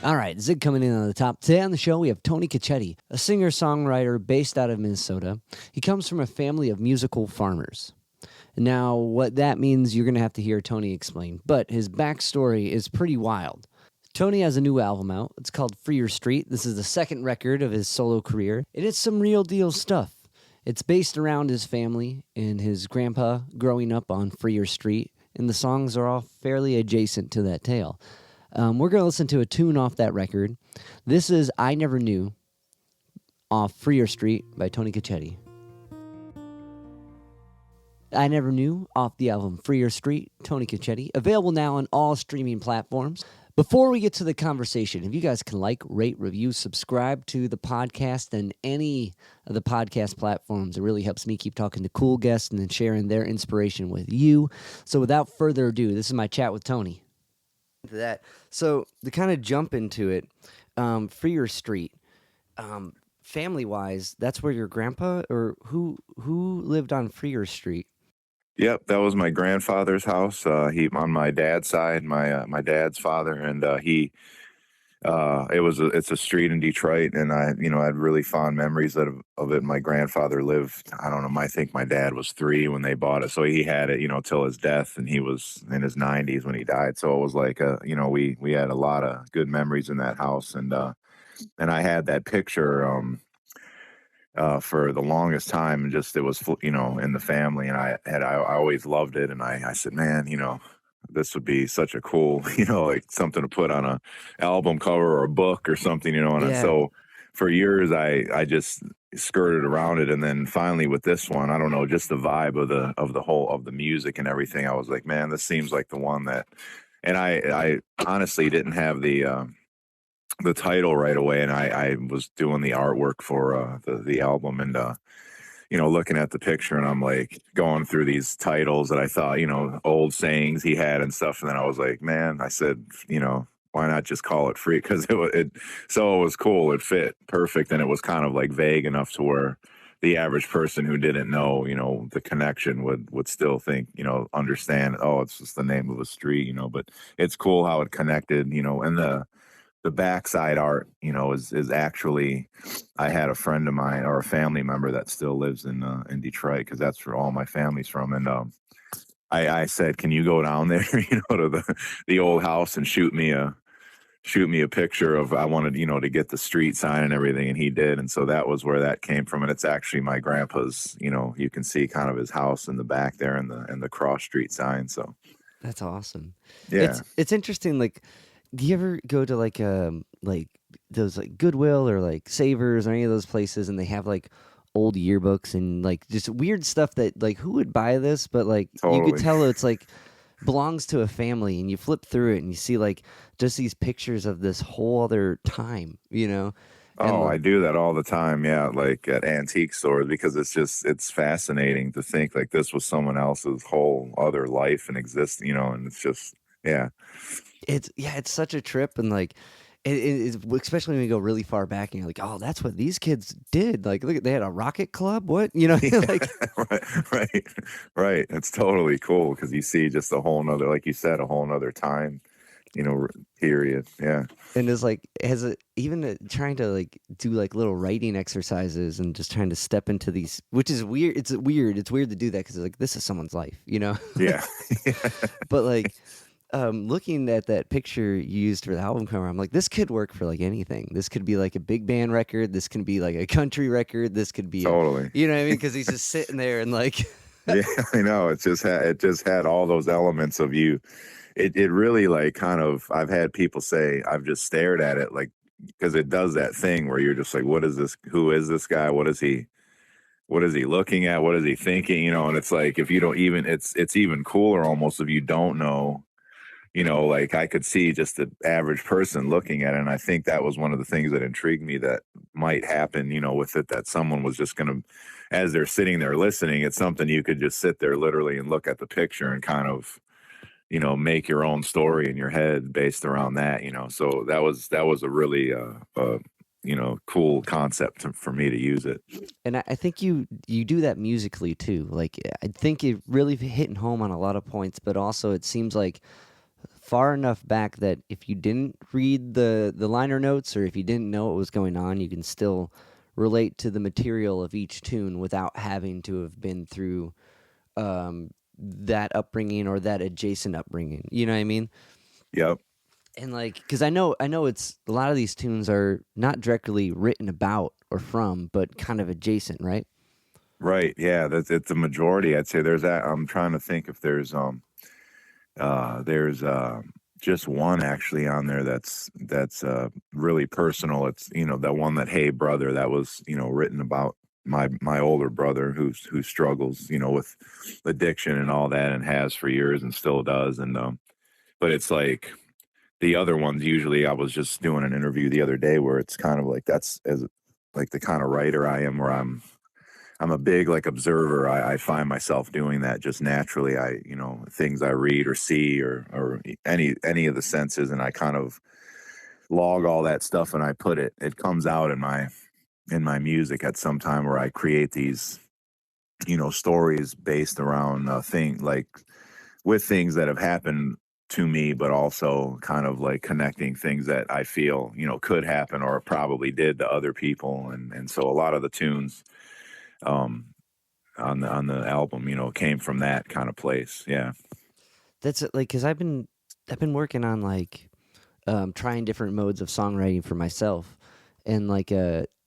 All right, Zig coming in on the top. Today on the show, we have Tony Cuchetti, a singer-songwriter based out of Minnesota. He comes from a family of musical farmers. Now, what that means, you're going to have to hear Tony explain, but his backstory is pretty wild. Tony has a new album out. It's called Freer Street. This is the second record of his solo career, and it's some real deal stuff. It's based around his family and his grandpa growing up on Freer Street, and the songs are all fairly adjacent to that tale. We're going to listen to a tune off that record. This is I Never Knew off Freer Street by Tony Cuchetti. I Never Knew off the album Freer Street, Tony Cuchetti. Available now on all streaming platforms. Before we get to the conversation, if you guys can like, rate, review, subscribe to the podcast and any of the podcast platforms, it really helps me keep talking to cool guests and then sharing their inspiration with you. So without further ado, this is my chat with Tony. That so to kind of jump into it, Freer Street, family wise, that's where your grandpa or who lived on Freer Street. Yep, that was my grandfather's house. He on my dad's side, my dad's father, and it's a street in Detroit, and I had really fond memories of it. My grandfather lived, I don't know, I think my dad was 3 when they bought it, so he had it, till his death, and he was in his 90s when he died. So it was like, we had a lot of good memories in that house, and I had that picture for the longest time, and just it was in the family, and I always loved it, and I said, man, this would be such a cool, like something to put on a album cover or a book or something, and so for years I just skirted around it, and then finally with this one, I don't know, just the vibe of the music and everything, I was like, man, this seems like the one that, and I honestly didn't have the title right away, and I was doing the artwork for the album, and looking at the picture, and I'm like going through these titles that I thought, old sayings he had and stuff. And then I was like, man, I said, why not just call it Free? Because it was cool. It fit perfect. And it was kind of like vague enough to where the average person who didn't know, the connection would still think, understand, oh, it's just the name of a street, but it's cool how it connected, and the backside art, is actually, I had a friend of mine or a family member that still lives in Detroit, because that's where all my family's from. And I said, can you go down there, to the old house and shoot me a picture of, I wanted, to get the street sign and everything. And he did. And so that was where that came from. And it's actually my grandpa's, you can see kind of his house in the back there and the cross street sign. So that's awesome. Yeah. It's interesting. Like, do you ever go to like those like Goodwill or like Savers or any of those places, and they have like old yearbooks and like just weird stuff that like who would buy this, but like Totally. You could tell it's like belongs to a family, and you flip through it and you see like just these pictures of this whole other time, And I do that all the time. Yeah. Like at antique stores, because it's fascinating to think like this was someone else's whole other life and exist, and it's just, yeah. It's such a trip, and like it's especially when you go really far back and you're like, oh, that's what these kids did. Like, look, they had a rocket club. What, like right. It's totally cool because you see just a whole nother, like you said, a whole nother time, period. Yeah. And it's like trying to like do like little writing exercises and just trying to step into these, which is weird. It's weird to do that because like this is someone's life, Yeah. But like. Looking at that picture you used for the album cover, I'm like, this could work for like anything. This could be like a big band record. This can be like a country record. This could be totally. You know what I mean? Because he's just sitting there and like, yeah, I know. It just had all those elements of you. It really like kind of. I've had people say I've just stared at it like because it does that thing where you're just like, what is this? Who is this guy? What is he looking at? What is he thinking? And it's like if you don't even, it's even cooler almost if you don't know. Like I could see just the average person looking at it. And I think that was one of the things that intrigued me that might happen, with it, that someone was just going to, as they're sitting there listening, it's something you could just sit there literally and look at the picture and kind of, make your own story in your head based around that, So that was a really, cool concept for me to use it. And I think you do that musically too. Like I think it really hitting home on a lot of points, but also it seems like far enough back that if you didn't read the liner notes or if you didn't know what was going on, you can still relate to the material of each tune without having to have been through that upbringing or that adjacent upbringing. You know what I mean? Yep. And like, because I know it's a lot of these tunes are not directly written about or from, but kind of adjacent, right? Right. Yeah. That's it's a majority. I'd say there's that. I'm trying to think if there's just one actually on there that's really personal. It's the one that Hey Brother that was written about my older brother who struggles with addiction and all that and has for years and still does and but it's like the other ones usually I was just doing an interview the other day where it's kind of like that's as like the kind of writer I am where I'm a big like observer. I find myself doing that just naturally. Things I read or see or any of the senses, and I kind of log all that stuff and I put it. It comes out in my music at some time where I create these stories based around thing like with things that have happened to me, but also kind of like connecting things that I feel could happen or probably did to other people, and so a lot of the tunes. Um, on the album, came from that kind of place. Yeah. That's like because I've been working on like trying different modes of songwriting for myself, and like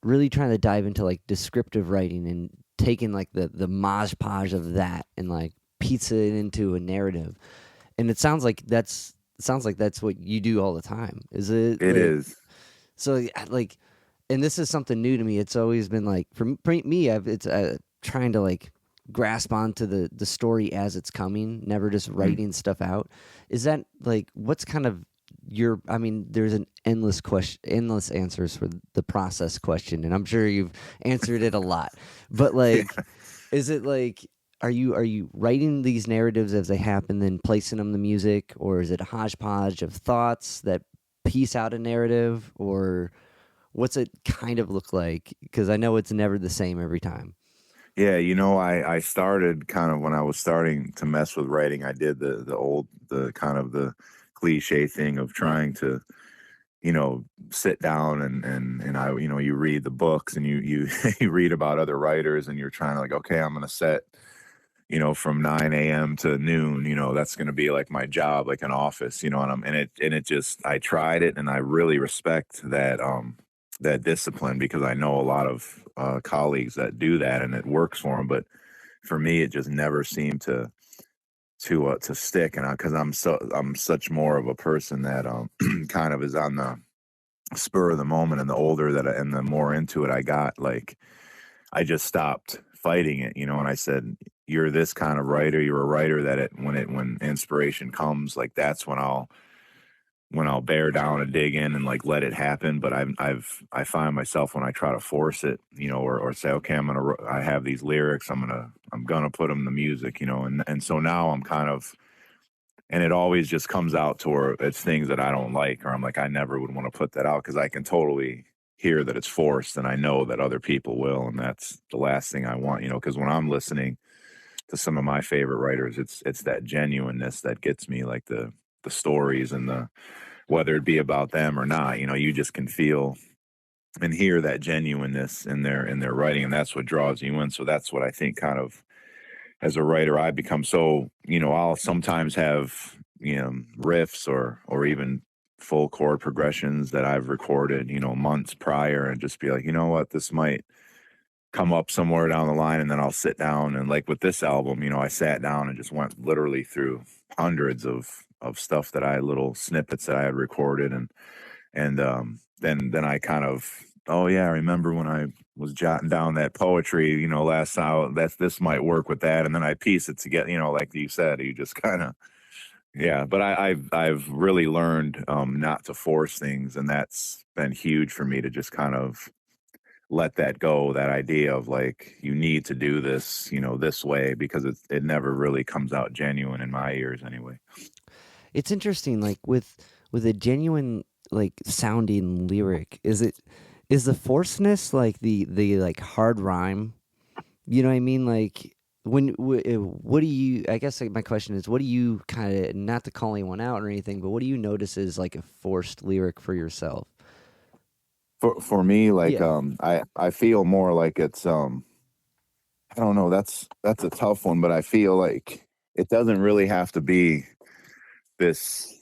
really trying to dive into like descriptive writing and taking like the mosh podge of that and like pizza it into a narrative. And it sounds like that's what you do all the time. Is it It like is. so like and this is something new to me. It's always been like for me it's trying to like grasp onto the story as it's coming, never just Mm. writing stuff out. Is that like what's kind of your I mean there's an endless answers for the process question, and I'm sure you've answered it a lot. But Yeah. like is it like are you writing these narratives as they happen, then placing them in the music, or is it a hodgepodge of thoughts that piece out a narrative, or what's it kind of look like? Because I know it's never the same every time. Yeah, I started kind of when I was starting to mess with writing, I did the kind of the cliche thing of trying to, sit down and I, you read the books and you you read about other writers and you're trying to like, okay, I'm gonna set from 9 a.m. to noon, that's going to be like my job, like an office, and it just, I tried it and I really respect that discipline because I know a lot of colleagues that do that and it works for them. But for me, it just never seemed to stick. And cause I'm such more of a person that, kind of is on the spur of the moment and the older and the more into it I got, like, I just stopped fighting it, and I said, "You're this kind of writer. You're a writer that when inspiration comes, like that's when I'll bear down and dig in and like let it happen." But I find myself when I try to force it, or say, "Okay, I have these lyrics. I'm gonna put them in the music," and so now I'm kind of, and it always just comes out to where it's things that I don't like, or I'm like, I never would want to put that out because I can totally hear that it's forced, and I know that other people will, and that's the last thing I want, because when I'm listening to some of my favorite writers, it's that genuineness that gets me, like the stories and the whether it be about them or not, you just can feel and hear that genuineness in their writing, and that's what draws you in. So that's what I think kind of as a writer, I become so, I'll sometimes have, riffs or even full chord progressions that I've recorded, months prior and just be like, you know what, this might come up somewhere down the line. And then I'll sit down and like with this album, I sat down and just went literally through hundreds of stuff that little snippets that I had recorded and then I kind of, oh yeah, I remember when I was jotting down that poetry, last out this might work with that, and then I piece it together, like you said, you just kind of, yeah. But I've really learned not to force things, and that's been huge for me to just kind of let that go, that idea of like you need to do this, this way because it never really comes out genuine in my ears anyway. It's interesting, like with a genuine like sounding lyric. Is the forcedness like the like hard rhyme? You know what I mean? Like what do you? I guess like my question is, what do you kind of, not to call anyone out or anything, but what do you notice is like a forced lyric for yourself? For me, like Yeah, I feel more like it's I don't know, that's a tough one, but I feel like it doesn't really have to be this,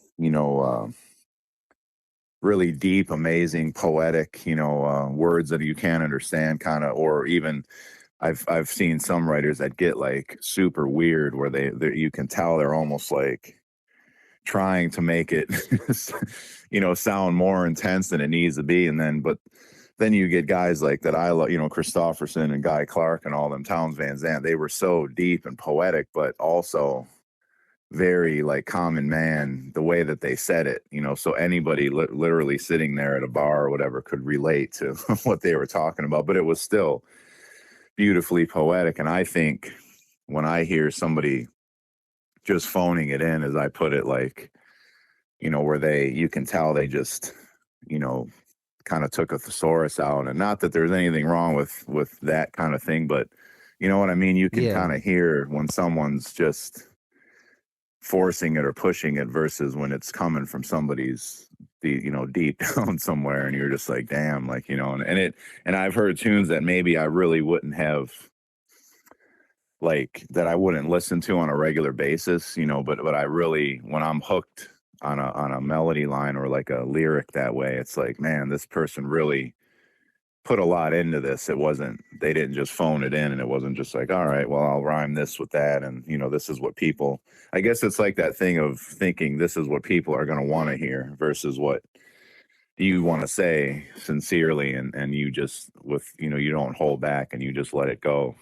really deep, amazing, poetic, words that you can't understand, kind of, or even I've seen some writers that get like super weird, where they you can tell they're almost like trying to make it, sound more intense than it needs to be, and then you get guys like that I love, Christofferson and Guy Clark and all them, Towns Van Zandt. They were so deep and poetic, but also very like common man, the way that they said it, so anybody literally sitting there at a bar or whatever could relate to what they were talking about, but it was still beautifully poetic. And I think when I hear somebody just phoning it in, as I put it, like, where you can tell they just, you know, kind of took a thesaurus out, and not that there's anything wrong with that kind of thing, but you know what I mean? You can yeah. kind of hear when someone's just forcing it or pushing it versus when it's coming from somebody's deep down somewhere, and you're just like, damn, like, and I've heard tunes that maybe I really wouldn't have, like, that I wouldn't listen to on a regular basis, but I really, when I'm hooked on a melody line or like a lyric that way, it's like, man, this person really put a lot into this. They didn't just phone it in, and it wasn't just like, all right, well, I'll rhyme this with that. And, this is what people, I guess it's like that thing of thinking this is what people are going to want to hear versus what you want to say sincerely. And you just, you don't hold back and you just let it go.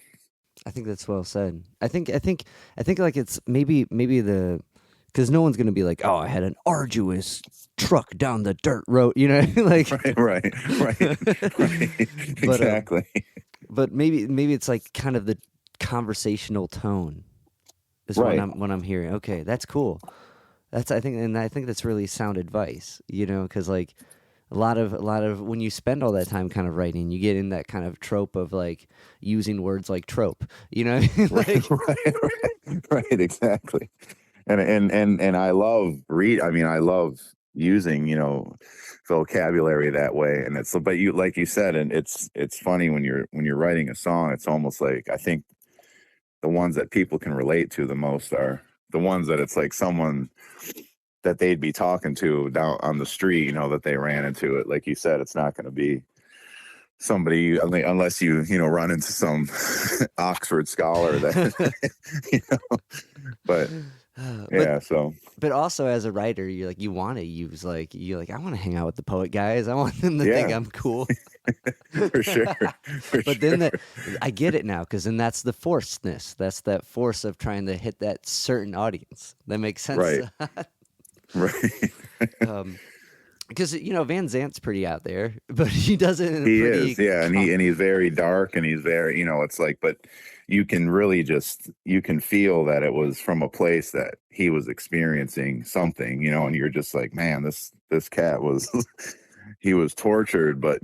I think that's well said. I think like it's maybe the, because no one's gonna be like, oh, I had an arduous truck down the dirt road, like. Right, right. But Exactly. but maybe it's like kind of the conversational tone is Right. what I'm hearing. Okay, that's cool. I think that's really sound advice, because like a lot of when you spend all that time kind of writing, you get in that kind of trope of like using words like trope, what I mean? Right, Like, right, exactly. And I love I love using, vocabulary that way. And it's, but you, like you said, and it's funny when you're writing a song, it's almost like, I think the ones that people can relate to the most are the ones that it's like someone that they'd be talking to down on the street, that they ran into it. Like you said, it's not going to be somebody, unless you run into some Oxford scholar that, you know, but but yeah, so but also as a writer, you want to use like you like I want to hang out with the poet guys. I want them to think yeah, I'm cool. for sure, for But then sure. I get it now, because then that's the forcedness. That's that force of trying to hit that certain audience. That makes sense. Right, right. um, because Van Zant's pretty out there, but he does it in a He is, pretty yeah, and he's very dark, and he's very, it's like, but you can really just, you can feel that it was from a place that he was experiencing something, and you're just like, man, this cat was, he was tortured, but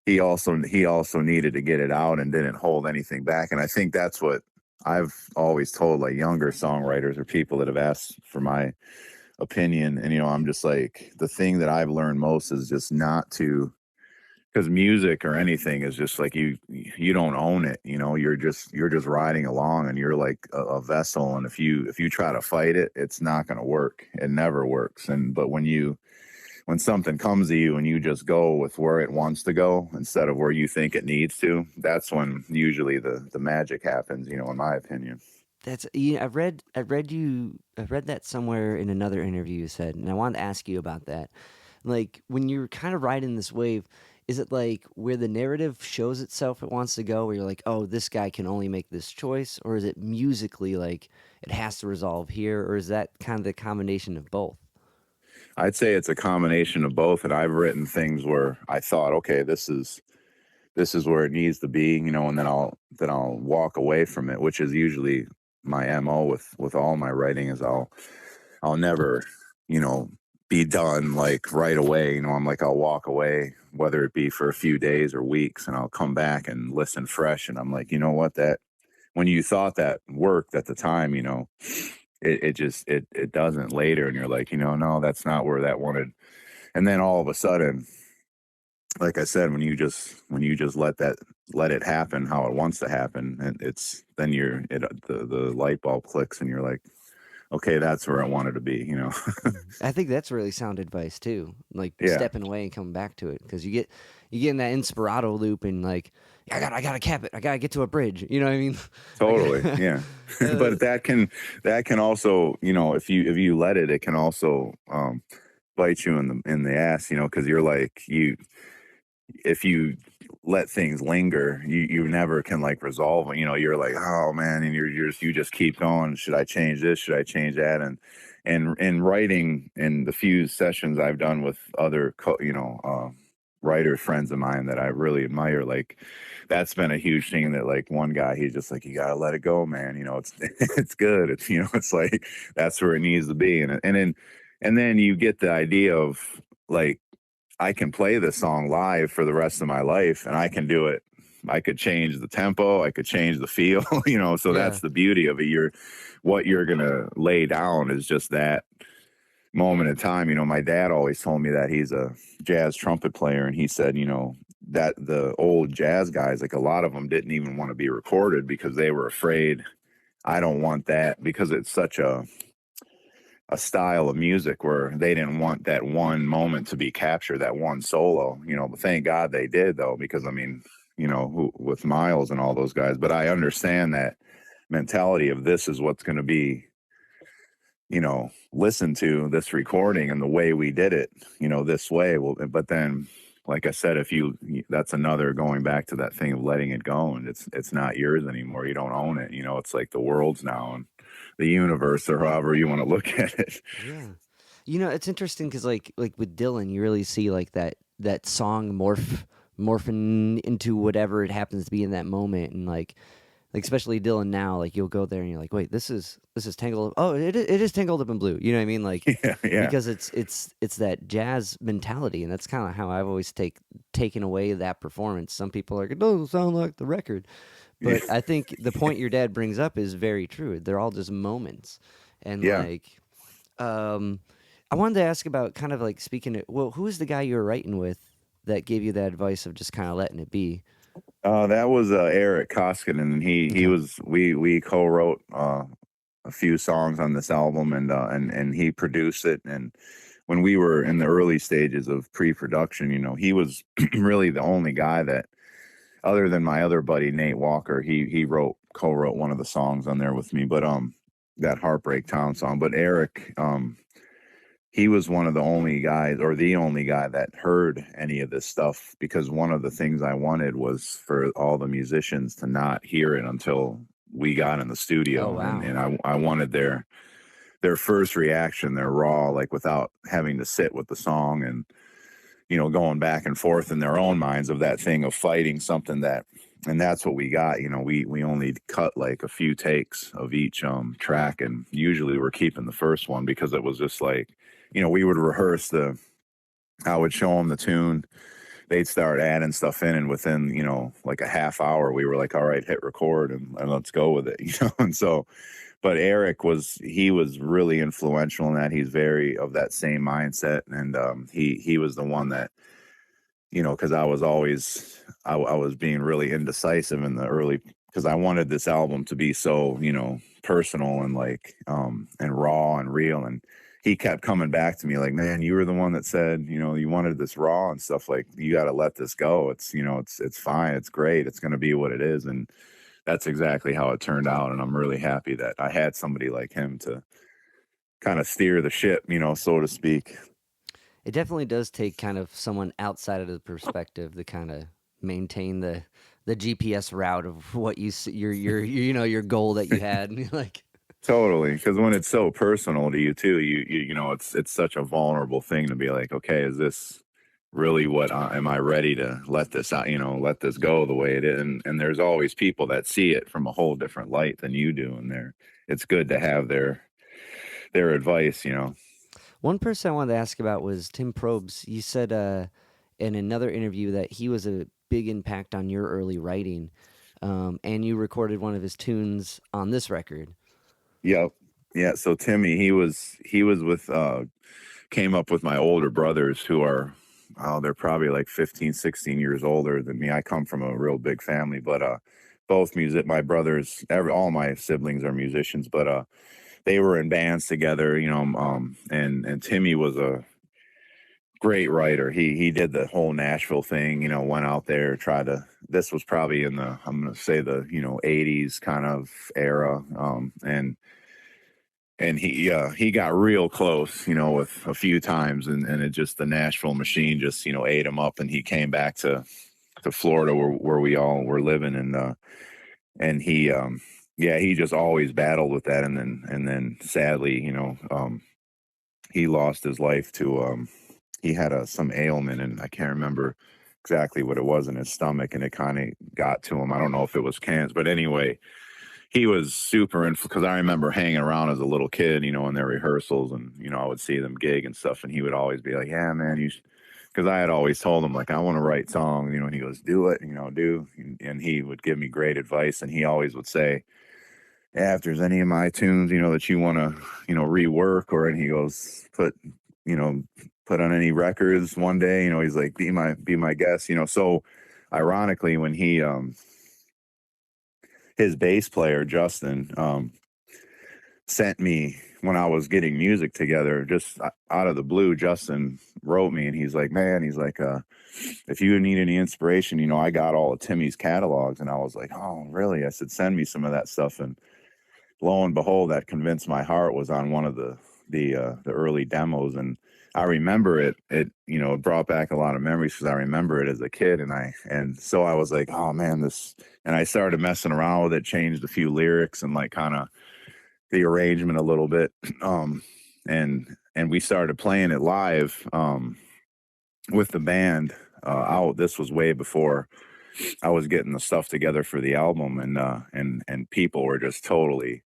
he also needed to get it out and didn't hold anything back. And I think that's what I've always told like younger songwriters or people that have asked for my opinion. And I'm just like, the thing that I've learned most is just not to, because music or anything is just like, you don't own it, you're just riding along, and you're like a vessel, and if you try to fight it, it's not going to work. It never works. But when something comes to you and you just go with where it wants to go instead of where you think it needs to, that's when usually the magic happens, in my opinion. That's I read that somewhere in another interview you said, and I wanted to ask you about that. Like when you're kind of riding this wave, is it like where the narrative shows itself it wants to go, where you're like, oh, this guy can only make this choice, or is it musically like it has to resolve here, or is that kind of the combination of both? I'd say it's a combination of both. And I've written things where I thought, okay, this is where it needs to be, and then I'll walk away from it, which is usually my MO with all my writing. Is I'll never, you know, be done like right away. You know, I'm like, I'll walk away, whether it be for a few days or weeks, and I'll come back and listen fresh. And I'm like, you know what, that when you thought that worked at the time, you know, it just it doesn't later, and you're like, you know, no, that's not where that wanted. And then all of a sudden, like I said, when you just let it happen how it wants to happen, and it's then the light bulb clicks, and you're like, okay, that's where I wanted to be, you know. I think that's really sound advice too. Like Yeah, stepping away and coming back to it because you get in that inspirato loop and like I gotta cap it. I gotta get to a bridge. You know what I mean? totally, Like, yeah. uh, But that can also, you know, if you let it, it can also bite you in the ass, you know, because you're like you if you let things linger, you never can like resolve it. You know, you're like, oh man, and you just keep going. Should I change this? Should I change that? And in writing, in the few sessions I've done with other writer friends of mine that I really admire, like that's been a huge thing. That like one guy, he's just like, you gotta let it go, man. You know, it's it's good. It's, you know, it's like that's where it needs to be. And then you get the idea of like, I can play this song live for the rest of my life, and I can do it. I could change the tempo, I could change the feel, you know. So yeah, that's the beauty of it. What you're gonna lay down is just that moment in time. You know, my dad always told me that he's a jazz trumpet player, and he said, you know, that the old jazz guys, like a lot of them didn't even want to be recorded because they were afraid. I don't want that because it's such a style of music where they didn't want that one moment to be captured, that one solo, you know. But thank God they did, though, because I mean, you know, with Miles and all those guys. But I understand that mentality of this is what's going to be, you know, listened to, this recording and the way we did it, you know, this way. Well, but then, like I said, if you, that's another going back to that thing of letting it go, and it's not yours anymore. You don't own it. You know, it's like the world's now, and the universe, or however you want to look at it. yeah. You know, it's interesting because like with Dylan, you really see like that song morphing into whatever it happens to be in that moment, and like especially Dylan now, like you'll go there and you're like, wait, this is tangled up. Oh, it is tangled up in blue. You know what I mean? Like Yeah, yeah. because it's that jazz mentality, and that's kind of how I've always taken away that performance. Some people are like, it doesn't sound like the record, Yeah, but I think the point your dad brings up is very true. They're all just moments, and yeah. like, um, I wanted to ask about kind of like speaking. Well, who was the guy you were writing with that gave you that advice of just kind of letting it be? That was Eric Koskinen, and he Okay. was we co-wrote a few songs on this album, and he produced it. And when we were in the early stages of pre-production, you know, he was really the only guy that, other than my other buddy Nate Walker, he co-wrote one of the songs on there with me. But that Heartbreak Town song. But Eric, he was one of the only guys, or the only guy, that heard any of this stuff, because one of the things I wanted was for all the musicians to not hear it until we got in the Oh studio, wow. and I wanted their first reaction, their raw, like without having to sit with the song and, you know, going back and forth in their own minds of that thing of fighting something that. And that's what we got. You know, we only cut like a few takes of each track, and usually we're keeping the first one because it was just like, you know, we would rehearse I would show them the tune, they'd start adding stuff in, and within, you know, like a half hour, we were like, all right, hit record, and let's go with it, you know. And so, but Eric he was really influential in that. He's very of that same mindset, and he was the one that, you know, because I was being really indecisive in the early, because I wanted this album to be so, you know, personal and like and raw and real. And he kept coming back to me like, man, you were the one that said, you know, you wanted this raw and stuff, like you got to let this go. It's, you know, it's fine, it's great, it's going to be what it is. And that's exactly how it turned out, and I'm really happy that I had somebody like him to kind of steer the ship, you know, so to speak. It definitely does take kind of someone outside of the perspective to kind of maintain the GPS route of what your you know your goal that you had. And you're like, Totally, because when it's so personal to you too, you know, it's such a vulnerable thing to be like, okay, is this really what am I ready to let this out? You know, let this go the way it is. And there's always people that see it from a whole different light than you do, and it's good to have their advice. You know. One person I wanted to ask about was Tim Probst. You said in another interview that he was a big impact on your early writing, and you recorded one of his tunes on this record. Yep. Yeah. So Timmy, he was with came up with my older brothers who are, oh, they're probably like 15, 16 years older than me. I come from a real big family, but both my brothers, all my siblings are musicians, but they were in bands together, and Timmy was a great writer. He did the whole Nashville thing, went out there, tried to, this was probably in the, I'm going to say the, 80s kind of era. And he got real close, with a few times, and it just, the Nashville machine just, ate him up, and he came back to Florida where we all were living, and he yeah, he just always battled with that, and then sadly, he lost his life to he had some ailment, and I can't remember exactly what it was in his stomach, and it kind of got to him. I don't know if it was cancer, but anyway, he was super because I remember hanging around as a little kid, in their rehearsals, and I would see them gig and stuff, and he would always be like, "Yeah, man, you," because I had always told him like, "I want to write songs," and he goes, "Do it, do," and he would give me great advice, and he always would say, "Yeah, if there's any of my tunes, that you want to, rework," and he goes, you know, put on any records one day, he's like, be my guest, so ironically, when he his bass player Justin sent me, when I was getting music together, just out of the blue, Justin wrote me, and he's like, "Man," he's like, "if you need any inspiration, I got all of Timmy's catalogs." And I was like, "Oh, really?" I said, "Send me some of that stuff." And lo and behold, that Convince My Heart was on one of the early demos, and I remember it brought back a lot of memories because I remember it as a kid, and so I was like, "Oh man, this," and I started messing around with it, changed a few lyrics and like kind of the arrangement a little bit, and we started playing it live with the band out. This was way before I was getting the stuff together for the album, and people were just totally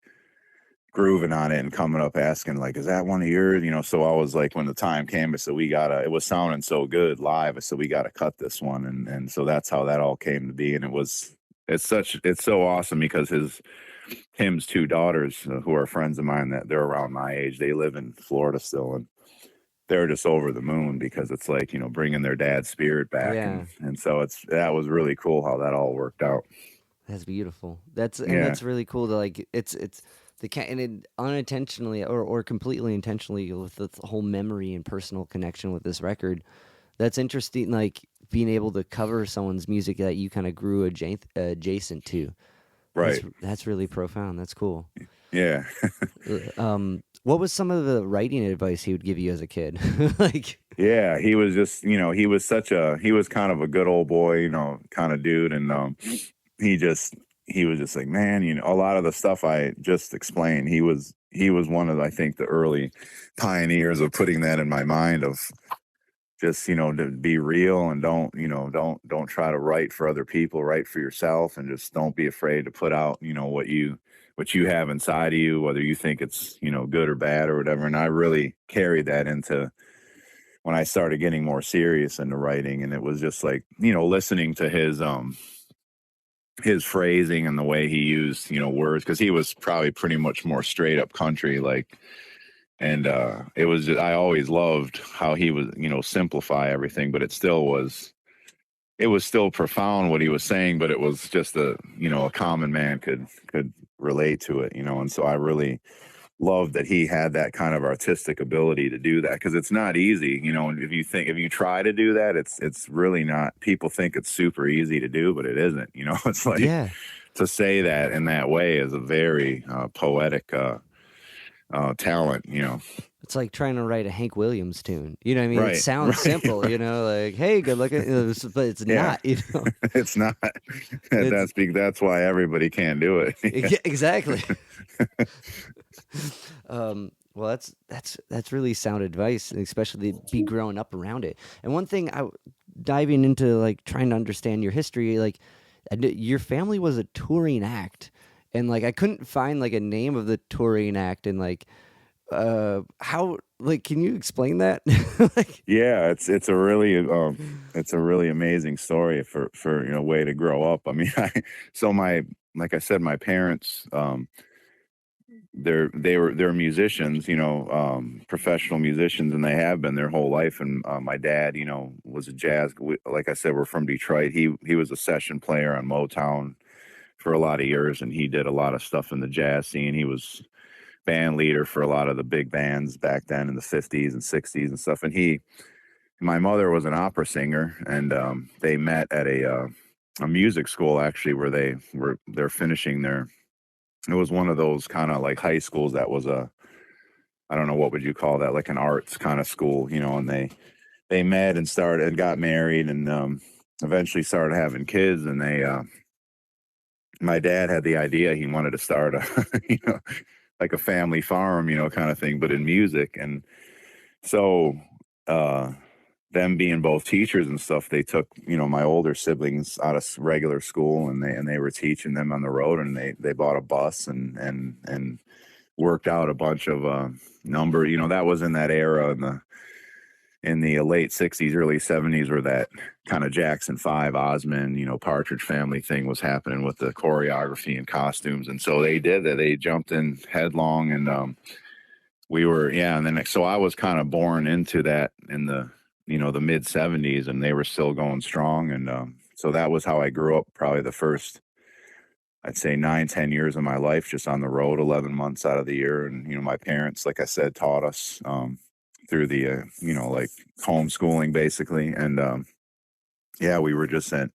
grooving on it and coming up asking like, "Is that one of yours?" So I was like, when the time came, I said, it was sounding so good live, I said, "We gotta cut this one," and so that's how that all came to be. And it's so awesome because Tim's two daughters, who are friends of mine, that they're around my age, they live in Florida still, and they're just over the moon because it's like, bringing their dad's spirit back, Yeah, and so that was really cool how that all worked out. that's beautiful. That's Yeah. really cool to like. It's and it unintentionally or completely intentionally with the whole memory and personal connection with this record. That's interesting. Like being able to cover someone's music that you kind of grew adjacent to. Right. That's really profound. That's cool. Yeah. What was some of the writing advice he would give you as a kid? Like, Yeah, he was just, he was kind of a good old boy, kind of dude. And he just, he was just like, man, a lot of the stuff I just explained, he was one of, I think, the early pioneers of putting that in my mind of just, to be real, and don't try to write for other people, write for yourself, and just don't be afraid to put out, what you have inside of you, whether you think it's, good or bad or whatever. And I really carried that into when I started getting more serious into writing. And it was just like, listening to his phrasing and the way he used, words, because he was probably pretty much more straight up country, like, and it was just, I always loved how he was, simplify everything, but it was still profound what he was saying, but it was just a common man could relate to it, and so I really loved that he had that kind of artistic ability to do that, because it's not easy, and if you try to do that, it's really not. People think it's super easy to do, but it isn't. It's like, yeah, to say that in that way is a very poetic talent. it's like trying to write a Hank Williams tune. You know what I mean? It Right, sounds right. simple, like, hey, good looking, but it's Yeah. not, It's not. It's That's why everybody can't do it. yeah, exactly. Well, that's really sound advice, and especially to be growing up around it. And one thing diving into like trying to understand your history, like your family was a touring act, and like I couldn't find like a name of the touring act, and like how Like, can you explain that? Like, Yeah, it's a really amazing story for way to grow up. I mean, so my like I said, my parents, they're musicians, professional musicians, and they have been their whole life. And my dad, was a like I said, we're from Detroit. He was a session player on Motown for a lot of years, and he did a lot of stuff in the jazz scene. He was band leader for a lot of the big bands back then in the 50s and 60s and stuff. And my mother was an opera singer, and they met at a music school actually, where they're finishing their. It was one of those kind of like high schools that was I don't know, what would you call that, like an arts kind of school, and they met and got married, and eventually started having kids, and my dad had the idea he wanted to start a like a family farm, kind of thing, but in music. And so uh them being both teachers and stuff, they took my older siblings out of regular school, and they were teaching them on the road, and they bought a bus and worked out a bunch of number. That was in that era in the late 60s, early 70s, where that kind of Jackson 5, Osmond, Partridge Family thing was happening with the choreography and costumes. And so they did that. They jumped in headlong, and we were, yeah. And then, so I was kind of born into that in the mid 70s, and they were still going strong. And so that was how I grew up, probably the first, I'd say 9, 10 years of my life, just on the road, 11 months out of the year. And, my parents, like I said, taught us through the, like homeschooling basically. And yeah, we were just at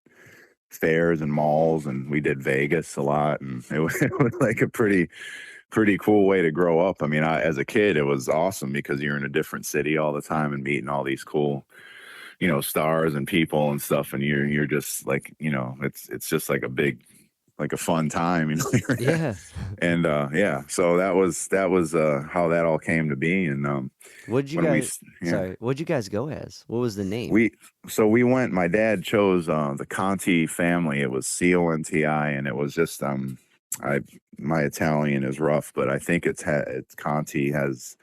fairs and malls, and we did Vegas a lot. And it was like a pretty cool way to grow up. I mean, as a kid, it was awesome because you're in a different city all the time and meeting all these cool, stars and people and stuff. And you're just like, it's just like a fun time, yeah. and yeah, so that was how that all came to be. And What'd you when we, guys? yeah, Sorry, what'd you guys go as? What was the name? we, so we went, my dad chose the Conti family. It was Conti, and it was just, I, my Italian is rough, but I think it's Conti has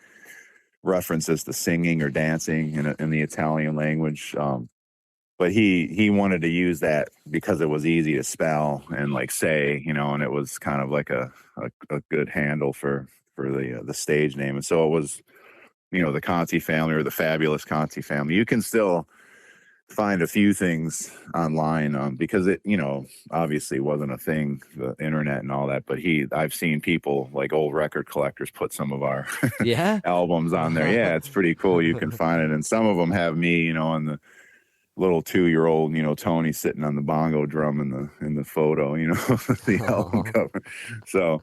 references to singing or dancing in the Italian language. But he wanted to use that because it was easy to spell and like say, and it was kind of like a good handle for the stage name. And so it was, the Conti family, or the fabulous Conti family. You can still find a few things online because it, obviously wasn't a thing, the internet and all that. But I've seen people like old record collectors put some of our Yeah. albums on there. Yeah, it's pretty cool. You can find it, and some of them have me, in the little 2-year-old, Tony sitting on the bongo drum in the photo, the album Oh, cover. So,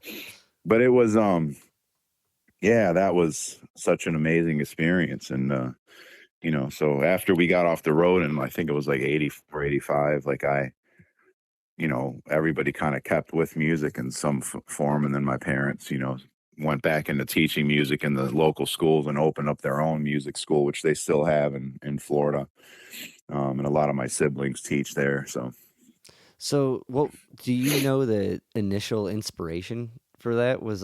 but it was yeah, that was such an amazing experience. And so after we got off the road, and I think it was like 84, 85, like everybody kind of kept with music in some form. And then my parents, went back into teaching music in the local schools and opened up their own music school, which they still have in Florida. And a lot of my siblings teach there. So so what do you know the initial inspiration for that was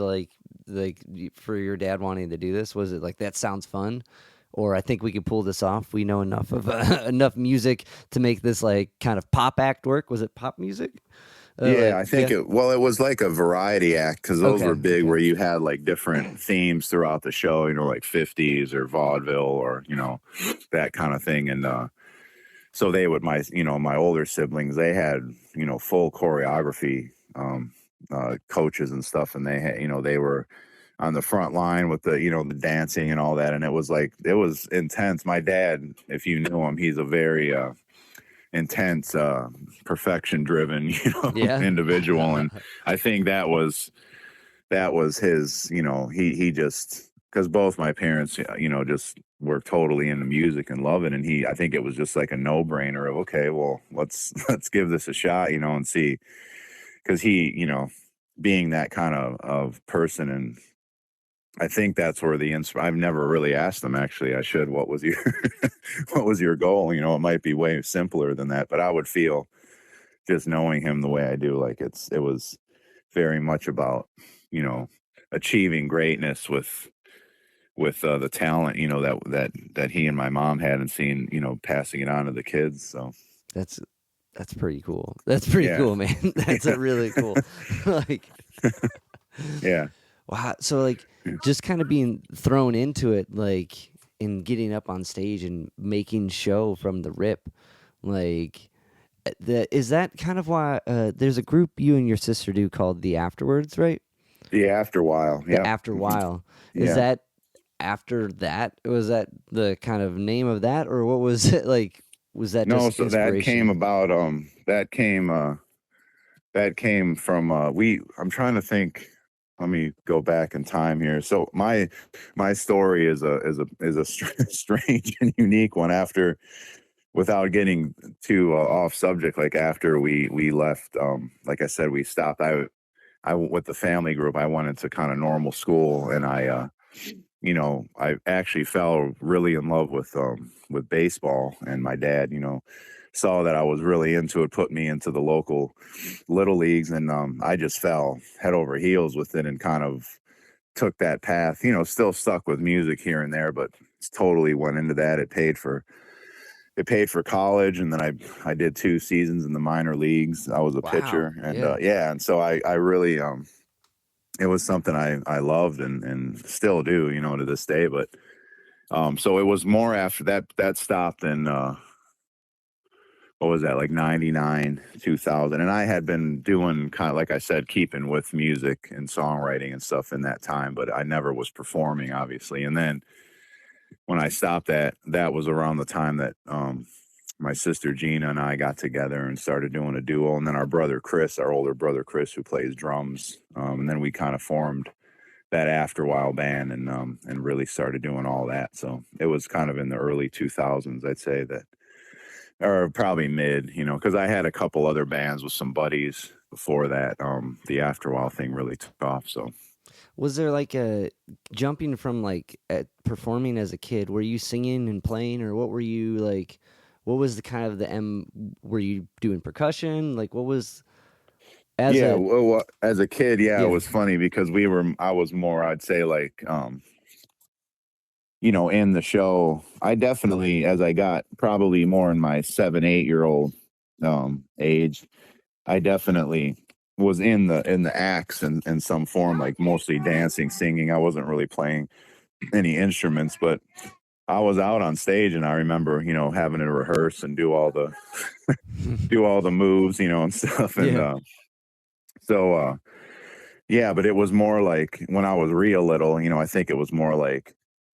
for your dad wanting to do this? Was it like that sounds fun? Or I think we could pull this off. We know enough of enough music to make this like kind of pop act work. Was it pop music? yeah, Like I think yeah. it was like a variety act, because those were Okay. big, Okay. where you had like different themes throughout the show, like 50s or vaudeville, or, that kind of thing. And so they would, my older siblings, they had, full choreography coaches and stuff. And they had, they were on the front line with the dancing and all that. And it was intense. My dad, if you knew him, he's a very intense, perfection driven, Yeah. individual. And I think that was his, he just, because both my parents, just were totally into music and love it. And I think it was just like a no brainer of, okay, well, let's give this a shot, and see, because he, being that kind of person. And I think that's where I've never really asked them, actually. I should. What was your what was your goal? It might be way simpler than that, but I would feel, just knowing him the way I do, like it was very much about, you know, achieving greatness with with the talent, you know, that he and my mom had, and seeing, you know, passing it on to the kids. So That's that's pretty cool. That's pretty yeah, cool, man. That's a yeah, really cool. Like, yeah, wow. So like, yeah. just kind of being thrown into it, like, and getting up on stage and making show from the rip, like, is that kind of why there's a group you and your sister do called the Afterwards, right? The After While, The yep, After hmm, While. Is yeah. that after that? Was that the kind of name of that, or what was it like? Was that No, just so that came inspiration? about. That came from we. I'm trying to think. Let me go back in time here. So my story is a strange and unique one. After, without getting too off subject, like after we left, like I said, we stopped. With the family group, I went into kind of normal school, and you know, I actually fell really in love with baseball, and my dad, you know, saw that I was really into it, put me into the local little leagues, and I just fell head over heels with it, and kind of took that path. You know, still stuck with music here and there, but totally went into that. It paid for college, and then I did 2 seasons in the minor leagues. I was a Wow. pitcher, and Yeah. yeah, and so I really it was something I loved, and still do, you know, to this day. But so it was more after that stopped in what was that, like 99, 2000. And I had been doing, kind of like I said, keeping with music and songwriting and stuff in that time, but I never was performing, obviously. And then when I stopped that was around the time that my sister Gina and I got together and started doing a duo. And then our brother Chris, our older brother Chris, who plays drums, and then we kind of formed that After While band, and really started doing all that. So it was kind of in the early 2000s, I'd say, that, or probably mid, you know, because I had a couple other bands with some buddies before that. The After While thing really took off. So Was there like a jumping from like performing as a kid? Were you singing and playing, or what were you like? What was the kind of the M? Were you doing percussion? Like, what was as yeah, a well, as a kid, yeah, it yeah was funny because I was more, I'd say, like, you know, in the show, I definitely, as I got probably more in my 7, 8 year old age, I definitely was in the acts in some form, like mostly dancing, singing. I wasn't really playing any instruments, but I was out on stage, and I remember, you know, having to rehearse and do all the moves, you know, and stuff. And yeah so yeah, but it was more like when I was real little, you know, I think it was more like,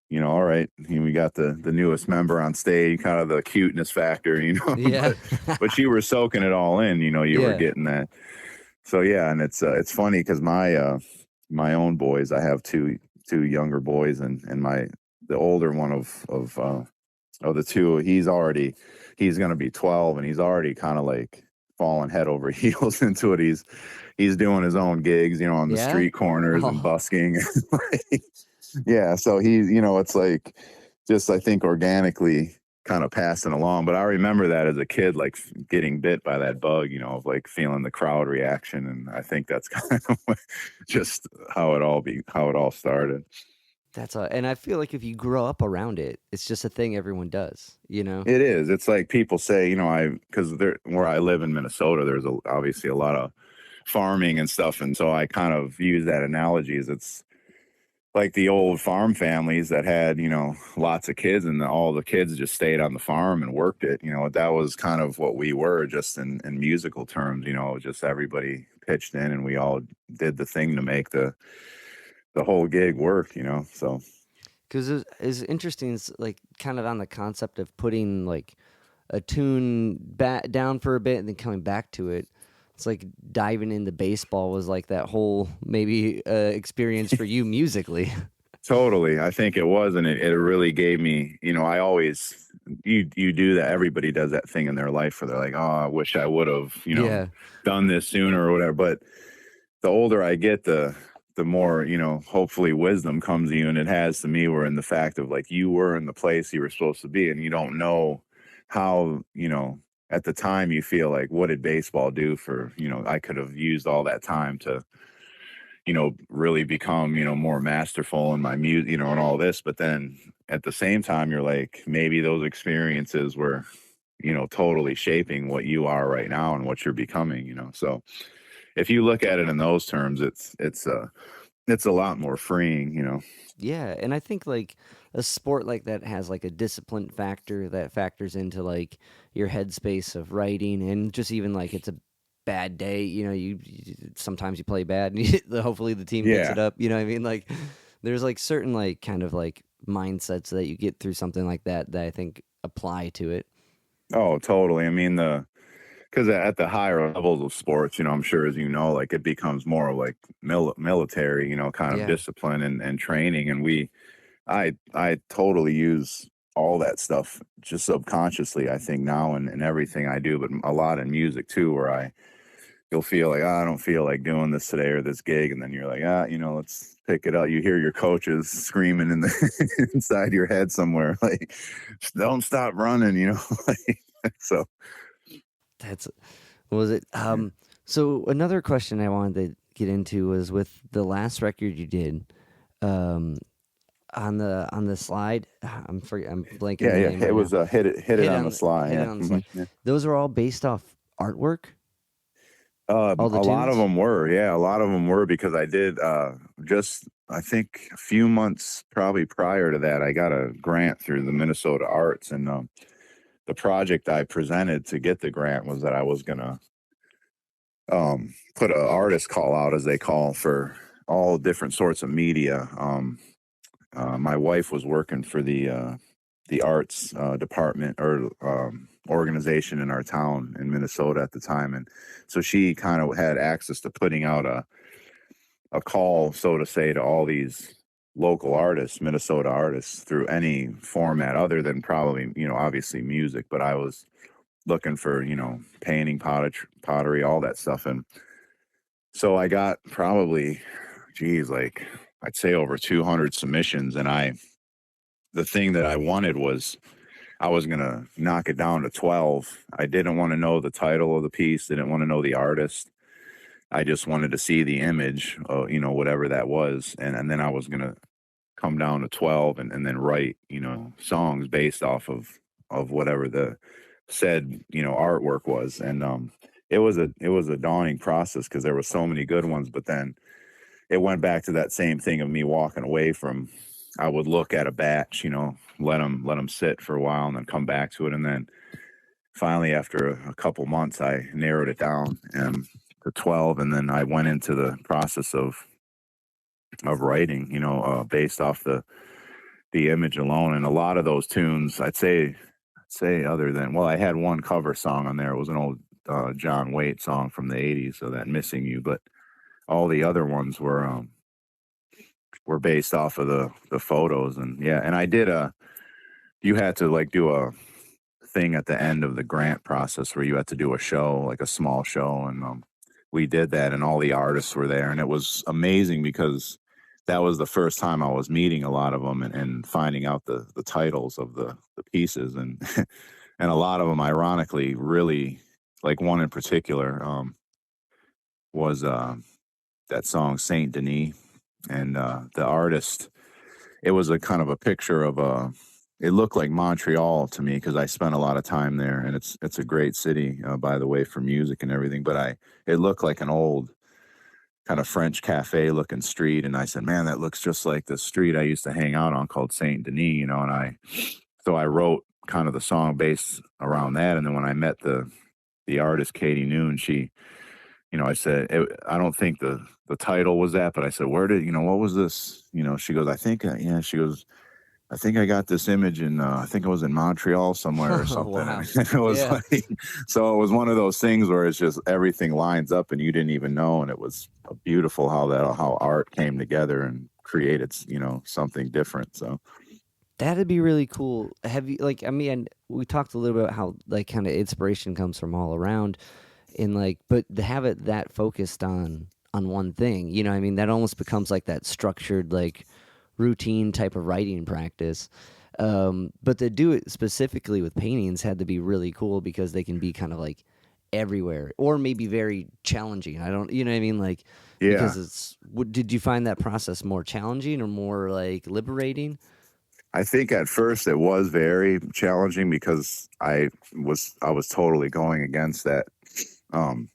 you know, all right, we got the newest member on stage, kind of the cuteness factor, you know. yeah But you were soaking it all in, you know. You were yeah getting that. So yeah, and it's funny because my own boys, I have two younger boys, and the older one of the two, he's gonna be 12, and he's already kind of like falling head over heels into it. He's doing his own gigs, you know, on the yeah. street corners and Oh, busking. Like, yeah, so he's, you know, it's like, just, I think, organically kind of passing along. But I remember that as a kid, like getting bit by that bug, you know, of like feeling the crowd reaction, and I think that's kind of just how it all started. that's a, and I feel like if you grow up around it, it's just a thing everyone does. You know. It is. It's like people say, you know, because there, where I live in Minnesota, there's obviously a lot of farming and stuff, and so I kind of use that analogy as, it's like the old farm families that had, you know, lots of kids, and all the kids just stayed on the farm and worked it. You know, that was kind of what we were, just in musical terms. You know, just everybody pitched in, and we all did the thing to make the whole gig work. You know, so Because it's interesting. It's like kind of on the concept of putting like a tune back down for a bit and then coming back to it. It's like diving into baseball was like that whole maybe experience for you musically. totally, I think it was, and it really gave me. You know, I always, you do that. Everybody does that thing in their life where they're like, oh, I wish I would have, you know, Yeah, done this sooner or whatever. But the older I get, the more, you know, hopefully wisdom comes to you, and it has to me, were in the fact of, like, you were in the place you were supposed to be, and you don't know how, you know, at the time you feel like, what did baseball do for, you know, I could have used all that time to, really become, more masterful in my music, and all this. But then at the same time, you're like, maybe those experiences were, totally shaping what you are right now and what you're becoming, So if you look at it in those terms, it's a lot more freeing. Yeah, and I think like a sport like that has like a discipline factor that factors into like your headspace of writing, and just even like it's a bad day, sometimes you play bad and hopefully the team picks Yeah. it up, you know what I mean? Like there's like certain like kind of like mindsets that you get through something like that I think apply to it. Oh, totally. I mean, because at the higher levels of sports, I'm sure as like it becomes more like military, kind of Yeah. discipline and training. And I totally use all that stuff just subconsciously, I think now and everything I do, but a lot in music too, where you'll feel like, I don't feel like doing this today or this gig. And then you're like, let's pick it up. You hear your coaches screaming in the inside your head somewhere, like, don't stop running, like, so. That's what was it? Yeah. So another question I wanted to get into was with the last record you did, um, on the slide. I'm blanking Yeah, the yeah. name It right now. was hit it on the sly. Hit it Yeah. on the slide. Yeah. Those are all based off artwork. All the A lot of tunes. them were, yeah, a lot of them were because I did just I think a few months probably prior to that, I got a grant through the Minnesota Arts, and the project I presented to get the grant was that I was gonna put a artist call out, as they call, for all different sorts of media. My wife was working for the arts department or organization in our town in Minnesota at the time, and so she kind of had access to putting out a call, so to say, to all these local artists, Minnesota artists, through any format other than probably, obviously music. But I was looking for, painting, pottery, all that stuff, and so I got probably, geez, like I'd say over 200 submissions, and the thing that I wanted was I was gonna knock it down to 12. I didn't want to know the title of the piece, didn't want to know the artist. I just wanted to see the image, whatever that was, and then I was gonna come down to 12 and then write, songs based off of whatever the said, artwork was. And it was a daunting process because there were so many good ones, but then it went back to that same thing of me walking away from. I would look at a batch, let them sit for a while and then come back to it, and then finally after a couple months I narrowed it down to 12, and then I went into the process of writing, based off the image alone. And a lot of those tunes, I'd say other than, well, I had one cover song on there. It was an old John Waite song from the '80s, so that "Missing You," but all the other ones were based off of the photos. And yeah, and I did you had to like do a thing at the end of the grant process where you had to do a show, like a small show, and we did that, and all the artists were there, and it was amazing because that was the first time I was meeting a lot of them and finding out the titles of the pieces, and and a lot of them, ironically, really, like one in particular was that song Saint Denis, and the artist, it was a kind of a picture of it looked like Montreal to me because I spent a lot of time there, and it's a great city, by the way, for music and everything. But it looked like an old kind of French cafe looking street, and I said, man, that looks just like the street I used to hang out on called Saint Denis, and I wrote kind of the song based around that. And then when I met the artist Katie Noon, she, I said, I don't think the title was that, but I said, where did, what was this? She goes, I think, yeah, she goes, I think I got this image in, I think it was in Montreal somewhere or Oh something. wow. And it was Yeah. like, so it was one of those things where it's just everything lines up and you didn't even know. And it was beautiful how art came together and created, something different. So, That'd be really cool. Have you like? I mean, we talked a little bit about how like kind of inspiration comes from all around, and like, but to have it that focused on one thing, I mean, that almost becomes like that structured like routine type of writing practice. But to do it specifically with paintings had to be really cool because they can be kind of like everywhere, or maybe very challenging. I don't, you know what I mean? Like, Yeah. because did you find that process more challenging or more like liberating? I think at first it was very challenging because I was totally going against that um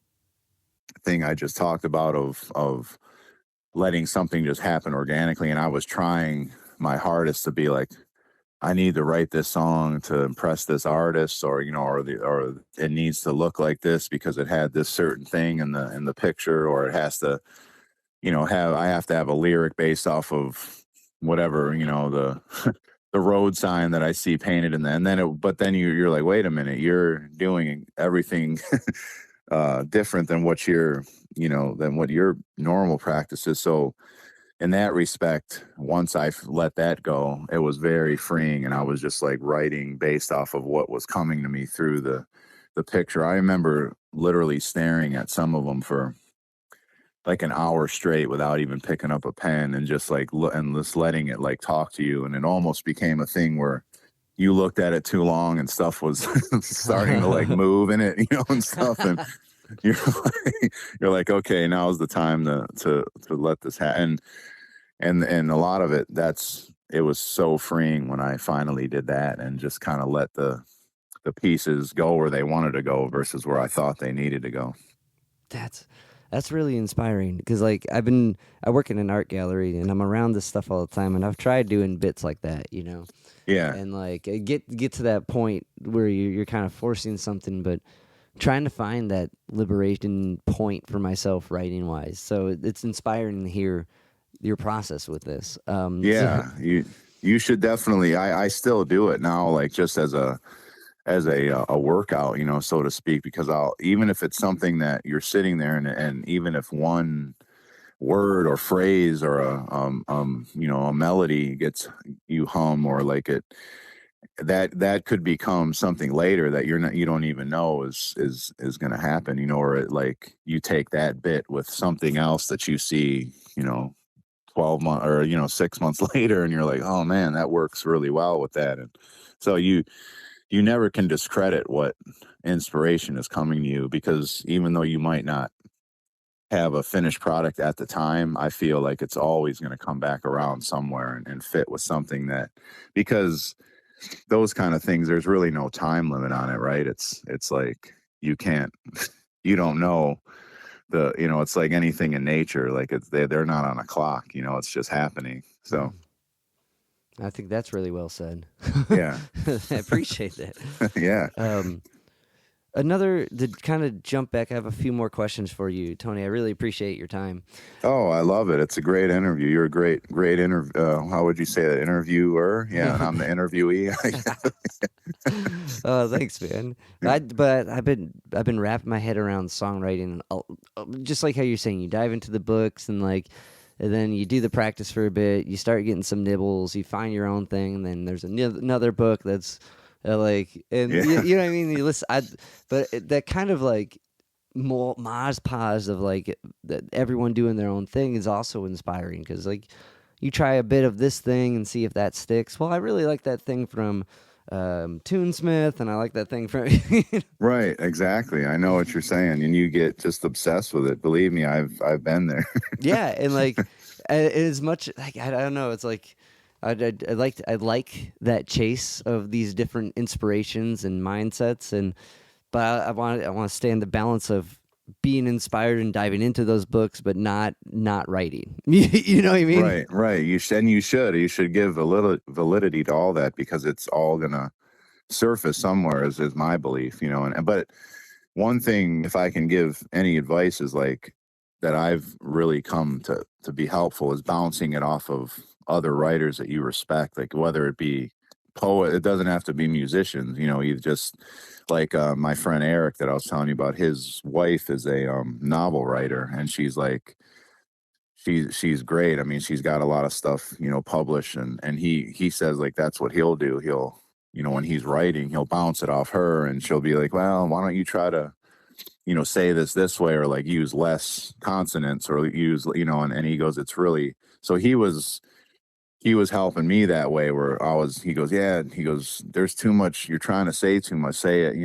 thing I just talked about of letting something just happen organically, and I was trying my hardest to be like, I need to write this song to impress this artist, or or it needs to look like this because it had this certain thing in the picture, or it has to, have I have to have a lyric based off of whatever, the the road sign that I see painted in there. And then but then you're like, wait a minute, you're doing everything different than than what your normal practice is. So in that respect, once let that go, it was very freeing, and I was just like writing based off of what was coming to me through the picture. I remember literally staring at some of them for like an hour straight without even picking up a pen, and just like and just letting it like talk to you, and it almost became a thing where you looked at it too long and stuff was starting to like move in it, and stuff, and you're you're like, okay, now's the time to let this happen. And a lot of it was so freeing when I finally did that and just kind of let the pieces go where they wanted to go versus where I thought they needed to go. That's that's really inspiring because like I work in an art gallery and I'm around this stuff all the time, and I've tried doing bits like that, Yeah. and like get to that point where you're kind of forcing something, but trying to find that liberation point for myself writing wise. So it's inspiring to hear your process with this. Yeah, you should definitely. I still do it now, like just as a workout, so to speak, because I'll, even if it's something that you're sitting there, and even if one word or phrase or a melody gets you hum, or like it that could become something later that you don't even know is going to happen, or like you take that bit with something else that you see, 12 months or 6 months later, and you're like, oh man, that works really well with that. And so you never can discredit what inspiration is coming to you, because even though you might not have a finished product at the time, I feel like it's always going to come back around somewhere, and fit with something that, because those kind of things, there's really no time limit on it, right? It's like you can't, you don't know it's like anything in nature, like they're not on a clock, it's just happening. So I think that's really well said. yeah. I appreciate that. Yeah. Um, Another to kind of jump back, I have a few more questions for you, Tony. I really appreciate your time. Oh, I love it. It's a great interview. You're a great interview. How would you say that? Interviewer? Yeah, and I'm the interviewee. Oh, thanks, man. But I've been wrapping my head around songwriting, just like how you're saying. You dive into the books and then you do the practice for a bit. You start getting some nibbles. You find your own thing. And then there's another book that's and Yeah. you know what I mean. You listen, that kind of like more Maz pause of like that everyone doing their own thing is also inspiring because like you try a bit of this thing and see if that sticks. Well, I really like that thing from Toonsmith, and I like that thing from. Right, exactly. I know what you're saying, and you get just obsessed with it. Believe me, I've been there. Yeah, and like as much like I don't know, it's like I like that chase of these different inspirations and mindsets, and but I want to stay in the balance of being inspired and diving into those books, but not writing. You know what I mean? Right. You should give a little validity to all that, because it's all gonna surface somewhere, is my belief, and but one thing, if I can give any advice, is like that I've really come to be helpful, is bouncing it off of other writers that you respect, like whether it be poet, it doesn't have to be musicians, you just like my friend Eric that I was telling you about, his wife is a novel writer, and she's great. I mean, she's got a lot of stuff, published, and he says like that's what he'll do. He'll, when he's writing, he'll bounce it off her, and she'll be like, well, why don't you try to, say this way, or like use less consonants, or use, and he goes, it's really, so he was he was helping me that way where he goes, yeah, he goes, there's too much, you're trying to say too much, say it,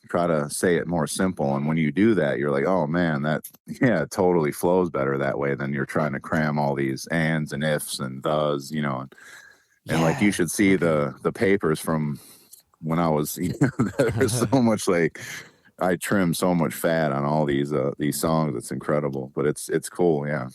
try to say it more simple. And when you do that, you're like, oh man, yeah, it totally flows better that way than you're trying to cram all these ands and ifs and thes, and like you Yeah. should see Okay. the papers from when I was, there's so much like, I trim so much fat on all these songs. It's incredible, but it's cool. Yeah.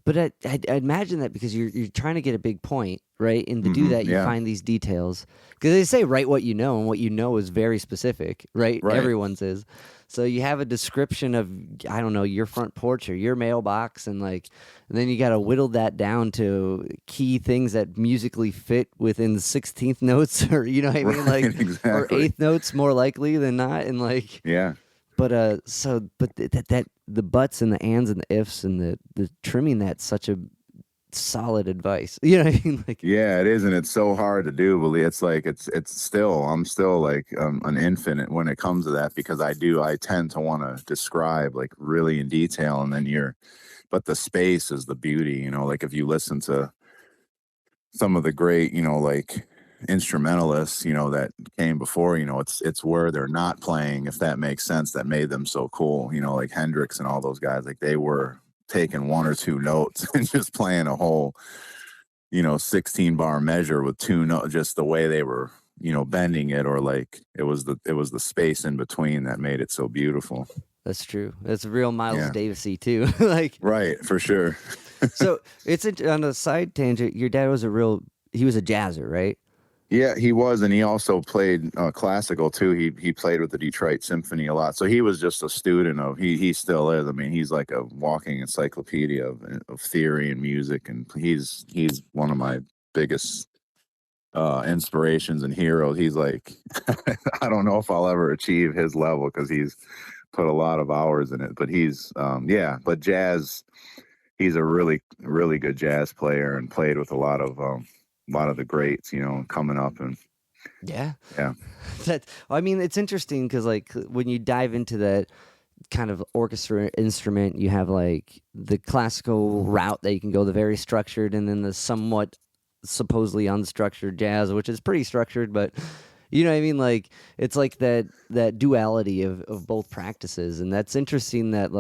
But I imagine that because you're trying to get a big point, right? And to do that, you Yeah. find these details because they say write what you know, and what you know is very specific, right? Right. Everyone's is. So you have a description of I don't know your front porch or your mailbox, and then you got to whittle that down to key things that musically fit within the 16th notes, or you know what I mean, Right. or Exactly. eighth notes more likely than not, and Yeah. but the buts and the ands and the ifs and the trimming, that's such a solid advice. You know what I mean? Like, Yeah, it is, and it's so hard to do. But it's like I'm still like an infant when it comes to that because I tend to want to describe like really in detail, and then but the space is the beauty. Like if you listen to some of the great, like instrumentalists, that came before, it's where they're not playing, if that makes sense, that made them so cool. Like Hendrix and all those guys, like they were taking one or two notes and just playing a whole 16 bar measure with two notes, just the way they were bending it, or like it was the space in between that made it so beautiful. that's true. That's real Miles Yeah, Davisy too. Like, right, for sure. so on a side tangent. Your dad was he was a jazzer, right? Yeah, he was, and he also played classical too. He played with the Detroit Symphony a lot, so he was just a student of. He still is. I mean, he's like a walking encyclopedia of theory and music, and he's one of my biggest inspirations and heroes. He's like, I don't know if I'll ever achieve his level because he's put a lot of hours in it, but yeah, but jazz. He's a really really good jazz player and played with a lot of the greats, coming up and Yeah. yeah. I mean, it's interesting because like when you dive into that kind of orchestra instrument, you have like the classical route that you can go, the very structured, and then the somewhat supposedly unstructured jazz, which is pretty structured, but you know what I mean? Like it's like that duality of both practices. And that's interesting that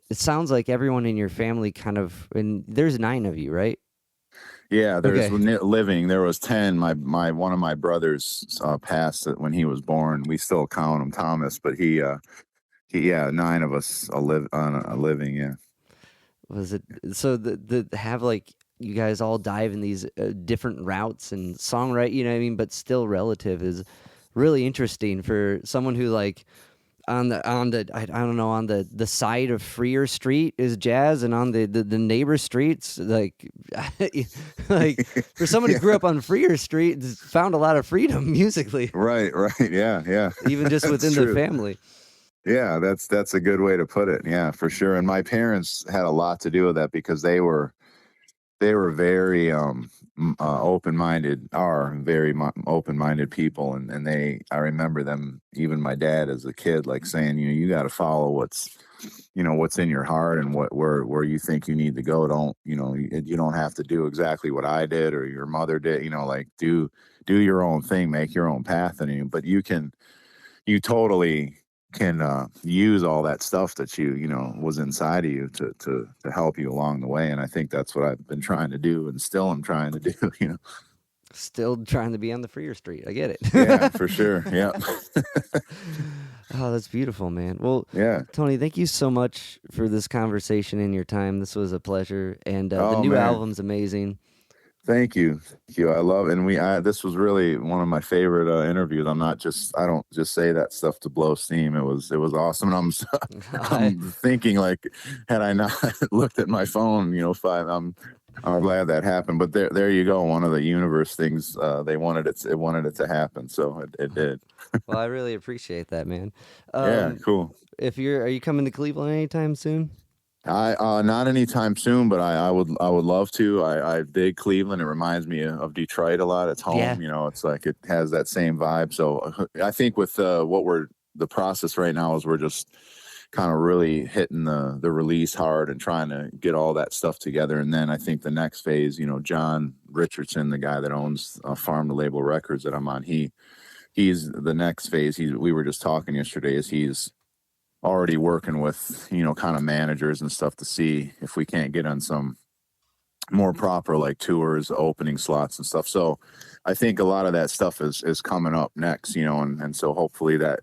it sounds like everyone in your family kind of, and there's 9 of you, right? Yeah, Okay. living. There was 10. My one of my brothers passed it when he was born. We still count him Thomas, but yeah, 9 of us a living. Yeah, Was it so the have like you guys all dive in these different routes and songwrite, you know what I mean, but still relative is really interesting for someone who like on the I don't know, on the side of Freer Street is jazz, and on the neighbor streets like like for someone who grew up on Freer Street has found a lot of freedom musically, right, right. Yeah, yeah. even just That's within the true. family. Yeah, that's a good way to put it. Yeah, for sure. And my parents had a lot to do with that because they were very open-minded, are very open-minded people, and I remember them, even my dad as a kid, like saying, you got to follow what's in your heart and where you think you need to go. Don't you don't have to do exactly what I did or your mother did. Like do your own thing, make your own path, but you totally can use all that stuff that was inside of you to help you along the way. And I think that's what I've been trying to do and still I'm trying to do. Still trying to be on the Freer Street. I get Yeah, it. for sure. Yeah. Oh, that's beautiful, man. Well, Yeah. Tony, thank you so much for this conversation and your time. This was a pleasure, and the Oh new man, album's amazing. thank you. Thank you. I love, and this was really one of my favorite interviews. I don't just say that stuff to blow steam. It was awesome. And I, I'm thinking like, had I not looked at my phone, I'm glad that happened. But there you go. One of the universe things it wanted it to happen, so it did. well, I really appreciate that, man. Yeah, Um, cool. if are you coming to Cleveland anytime soon? I not anytime soon, but I would love to. I dig Cleveland. It reminds me of Detroit a lot. It's Yeah. home. It's like it has that same vibe. So I think with the process right now is we're just kind of really hitting the release hard and trying to get all that stuff together. And then I think the next phase, you know, John Richardson, the guy that owns Farm to Label Records that I'm on, he's the next phase. We were just talking yesterday, is he's already working with, you know, kind of managers and stuff to see if we can't get on some more proper like tours, opening slots and stuff. So I think a lot of that stuff is coming up next, you know, and so hopefully that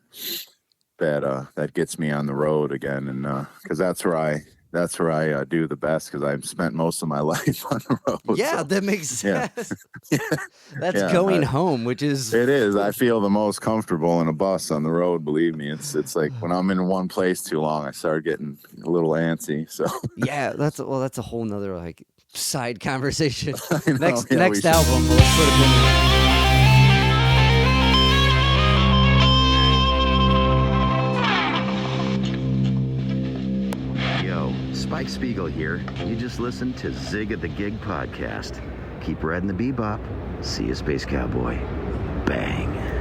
gets me on the road again. And because that's where I do the best, because I've spent most of my life on the road. Yeah, so, that makes sense. yeah. That's Yeah, going home, which is... It is. I feel the most comfortable in a bus on the road. Believe me, it's like when I'm in one place too long, I start getting a little antsy. So Yeah, that's a whole nother like side conversation. I know, Next yeah, we should. album, let's put a pin in it. Spike Spiegel here. You just listened to Zig at the Gig podcast. Keep riding the bebop. See you, Space Cowboy. Bang.